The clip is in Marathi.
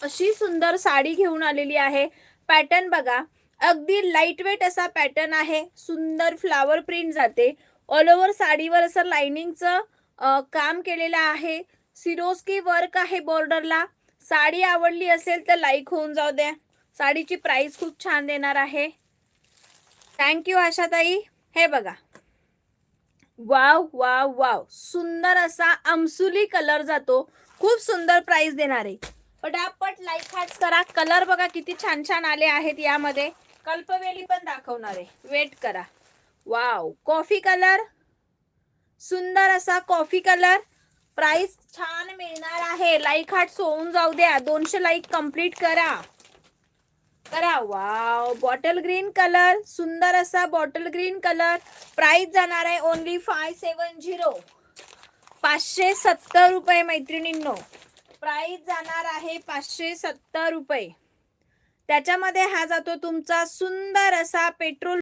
अशी सुंदर साडी घेऊन आलेली आहे. पॅटर्न बघा, अगदी लाईट वेट असा पॅटर्न आहे. सुंदर फ्लावर प्रिंट जाते. ऑल ओव्हर साडीवर असं लाइनिंगचं काम केलेलं आहे. सिरोस्की वर्क आहे बॉर्डरला. साडी आवडली असेल तर लाईक होऊन जाऊ द्या. साडीची प्राइस खूप छान देणार आहे. थँक्यू आशाताई. हे बघा, वाव वाव वाव, सुंदर असा अमसुली कलर जातो. खूप सुंदर प्राइस देणार आहे. पटापट लाईक हार्ट्स करा. कलर बघा किती छान छान आले आहेत यामध्ये. कल्पवेली पण दाखवणार आहे, वेट करा. वाव, कॉफी कलर, सुंदर असा कॉफी कलर. प्राइस छान मिळणार आहे. लाईक हार्ट्स होऊन जाऊ द्या. 200 लाईक कंप्लीट करा. वाव, बॉटल ग्रीन कलर, सुंदर असा बॉटल ग्रीन कलर. प्राइस जाणार आहे ओनली 570, 570 रुपये मैत्रिणींनो. प्राइस जाणार आहे 570 रुपये. त्याच्यामध्ये हा जातो तुमचा सुंदर असा पेट्रोल